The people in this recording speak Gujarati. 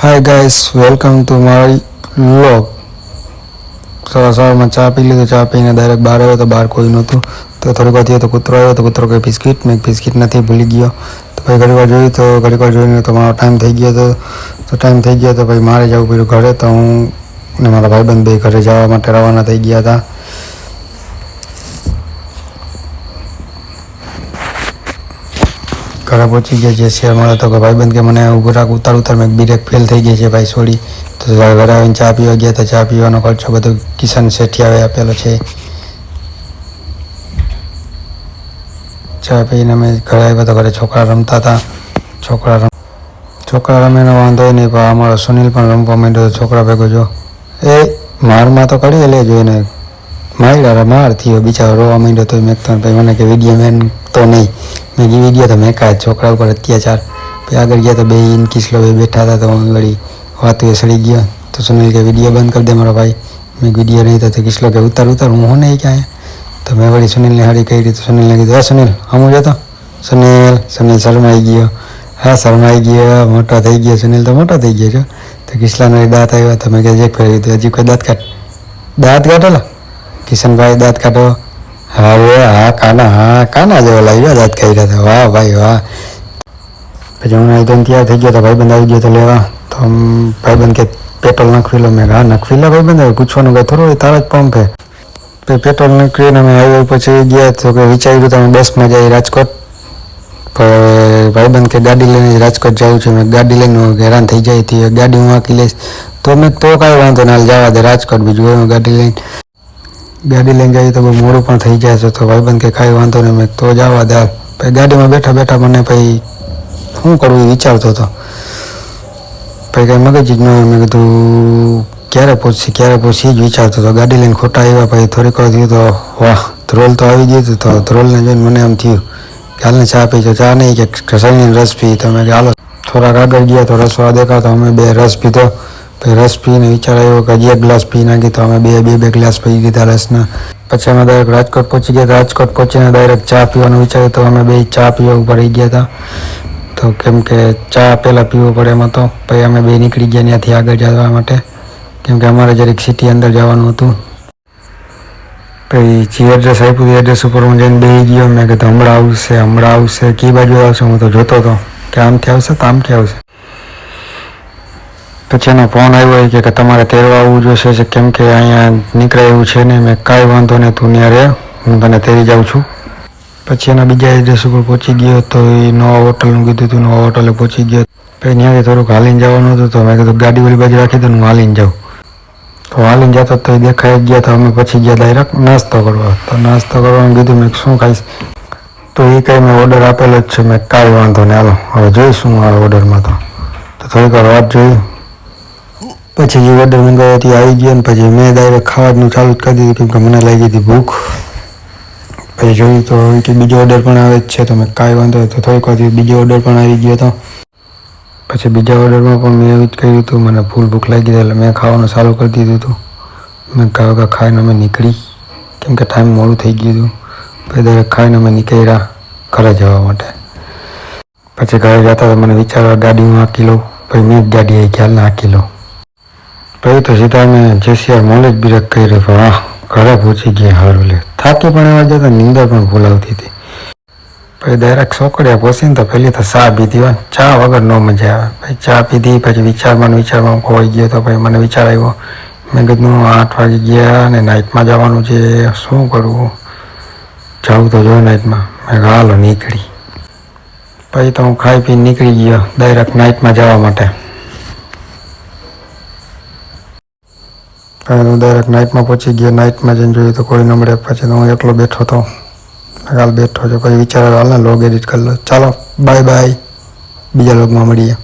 Hi guys, welcome to my vlog. સવારમાં ચા પી લીધું, ચા પીને ડાયરેક્ટ બહાર આવ્યો તો બહાર કોઈ નહોતું, તો થોડીક વાર થયો તો કૂતરો આવ્યો તો કૂતરો કે બિસ્કિટ, મેં બિસ્કિટ નથી, ભૂલી ગયો. તો ભાઈ ઘણી વાર જોયું તો ઘણી વાર જોઈને તો મારો ટાઈમ થઈ ગયો તો ટાઈમ થઈ ગયો તો ભાઈ મારે જવું પડ્યું ઘરે. તો હું ને મારા ભાઈબંધ બે ઘરે જવા માટે રવાના થઈ ગયા હતા. ઘરે પહોંચી ગયા જે શેર મળે તો કે ભાઈબંધ કે મને ઊભું રાખ, ઉતાર મેં બ્રેક ફેલ થઈ ગઈ છે ભાઈ, સોરી. તો ઘરે આવીને ચા પીવા ગયા તો ચા પીવાનો ખર્ચો બધો કિશન શેઠિયાએ આપેલો છે. ચા પીને અમે ઘરે આવ્યા તો ઘરે છોકરા રમતા હતા. છોકરા રમેનો વાંધો નહીં, પણ અમારો સુનિલ પણ રમવા માંડ્યો છોકરા ભેગો. જો એ મારમાં તો કરી લે જોઈને માર થયો બિચારો રોવા માંડ્યો. તો મેં તો ભાઈ મને કે વિડીયો મેન તો નહીં, મેં જે વિડીયો તો મેં કાંઈ છોકરા ઉપર અત્યાચાર. પછી આગળ ગયા તો બે કિસલો બે બેઠા હતા તો હું વળી વાતું એ સડી ગયો. તો સુનિલ કે વિડીયો બંધ કરી દે મારો ભાઈ. મેં વિડીયો નહીં તો કિસલો કે ઉતાર હું નહીં ક્યાંય. તો મેં વળી સુનિલને હાડી કરી તો સુનિલને કીધું હા સુનિલ આમ જતો. સુનિલ શરમાઈ ગયો. હા શરમાઈ ગયો, મોટો થઈ ગયો સુનિલ, તો મોટો થઈ ગયો છો. તો કિસલાનો દાંત આવ્યો તો મેં કહે ફેરી કીધું હજી કોઈ દાંત કાઢો કિશનભાઈ દાંત કાઢો. હા કાના જેવો લાગ્યો દાંત કાઢ્યા હતા. વાહ ભાઈ વાહ. પછી હું એકદમ તૈયાર થઈ ગયો તો ભાઈબંધ આવી ગયો તો લેવા. તો ભાઈબંધ કે પેટ્રોલ નાખવી લો. મેં હા નાખવી લો ભાઈબંધ, હવે પૂછવાનું કે થોડું તારા જ પંપ હે. પછી પેટ્રોલ નાખીને અમે હાઈવે પછી ગયા તો કે વિચાર્યું તો અમે બસમાં જઈએ રાજકોટ. ભાઈબંધ કે ગાડી લઈને રાજકોટ જવું છે. મેં ગાડી લઈને હેરાન થઈ જાય હતી, ગાડી હું આંકી લઈશ તો મેં તો કાંઈ વાંધો ના જવા દે રાજકોટ, બીજું હું ગાડી લઈને જઈએ તો બહુ મોડું પણ થઈ જાય છે. તો ભાઈબંધ કે કાંઈ વાંધો નહીં, મેં તો જવા દે. પછી ગાડીમાં બેઠા મને પછી શું કરવું એ વિચારતો હતો. પછી કંઈ મગજ જ ન હોય. મેં કીધું ક્યારે પહોંચી જ વિચારતો હતો. ગાડી લઈને ખોટા આવ્યા. પછી થોડીક વાર થયું તો વાહ ધ્રોલ તો આવી ગયું હતું. તો ધ્રોલને જોઈને મને આમ થયું કે હાલને ચા પીજો. ચા નહીં કે શરીરને રસ પી. તો મેં કે હાલો થોડાક આગળ ગયા તો રસવા દેખાતો, અમે બે રસ પીધો. પછી રસ પીને વિચાર આવ્યો કે હજી એક ગ્લાસ પી નાખી. તો અમે બે ગ્લાસ પી લીધા રસના. પછી અમે ડાયરેક્ટ રાજકોટ પહોંચી ગયા. રાજકોટ પહોંચીને ડાયરેક્ટ ચા પીવાનું વિચાર્યું તો અમે બે ચા પીવા ઉપર રહી ગયા હતા. તો કેમ કે ચા પહેલાં પીવો પડે એમાં તો. પછી અમે બે નીકળી ગયા ત્યાંથી આગળ જવા માટે, કેમ કે અમારે જરીક સિટી અંદર જવાનું હતું. પછી જે એડ્રેસ આપ્યું એ એડ્રેસ ઉપર હું જઈને બેસી ગયો. મેં કીધું હમણાં આવશે કઈ બાજુ આવશે. હું તો જોતો હતો કે આમથી આવશે તો આમથી આવશે. પછી એનો ફોન આવ્યો કે તમારે તેરવા આવવું જોઈશે, કેમ કે અહીંયા નીકળે એવું છે ને. મેં કાંઈ વાંધો નહીં, તું ત્યાં રહે, હું તને તેરી જાઉં છું. પછી એના બીજા એડ્રેસ ઉપર પહોંચી ગયો તો એ નવા હોટલનું કીધું હતું, નવા હોટલે પહોંચી ગયો. પછી ત્યાંથી થોડુંક હાલીને જવાનું હતું તો મેં કીધું ગાડી વાળી બાજુ રાખી દો, હું હાલીને જાઉં. તો હાલીને જતો તો એ દેખાઈ ગયા. તો અમે પછી ગયા ડાયરેક્ટ નાસ્તો કરવા. તો નાસ્તો કરવાનું કીધું, મેં શું ખાઈશ તો એ કાંઈ મેં ઓર્ડર આપેલો જ છે. મેં કાંઈ વાંધો નહીં, હાલો હવે જોઈશું મારા ઓર્ડરમાં. તો થોડીક વાર વાત જોઈ. પછી જે ઓર્ડર મંગાવ્યો હતી આવી ગયો ને પછી મેં ડાયરેક્ટ ખાવાનું ચાલુ જ કરી દીધું, કેમ કે મને લાગી હતી ભૂખ. પછી જોયું તો કે બીજો ઓર્ડર પણ આવે જ છે. તો મેં કાંઈ વાંધો તો થોડીક વાર બીજો ઓર્ડર પણ આવી ગયો હતો. પછી બીજા ઓર્ડરમાં પણ મેં એવું જ કર્યું હતું. મને ફૂલ ભૂખ લાગી હતી એટલે મેં ખાવાનું ચાલુ કરી દીધું હતું. મેં ખાઈને અમે નીકળી, કેમ કે ટાઈમ મોડું થઈ ગયું હતું. પછી ડાયરેક્ટ ખાઈને અમે નીકળ્યા ઘરે જવા માટે. પછી ઘરે જતા તો મને વિચારવા ગાડી હું હાંકી લઉં. પછી મેં જ ગાડી આવી ખ્યાલ હાંકી લઉં. પછી તો સીધા અમે જેસીઆર મોલ જ બ્રેક કર્યો. હા ઘરે પહોંચી ગયા. સારું લે થાકી પણ એવા જતા, નીંદર પણ ફૂલાવતી હતી. પછી ડાયરેક્ટ ચોકડિયા પહોંચીને તો પહેલી તો ચા પીધી હોય. ચા વગર ન મજા આવે. પછી ચા પીધી. પછી વિચારમાં ખોવાઈ ગયો. તો પછી મને વિચાર આવ્યો, મેં કીધું 8 વાગી ગયા અને નાઇટમાં જવાનું છે, શું કરવું, જવું તો જો નાઇટમાં. મેં હાલો નીકળી. પછી તો હું ખાઈ પીને નીકળી ગયો ડાયરેક્ટ નાઇટમાં જવા માટે. હું ડાયરેક્ટ નાઇટમાં પહોંચી ગયો. નાઇટમાં જઈને જોયું તો કોઈ ન મળે. પછી હું એકલો બેઠો હતો. હાલ બેઠો છો. પછી વિચાર હાલને લોગ એડિટ કરી લો. ચાલો બાય, બીજા લોગમાં મળીએ.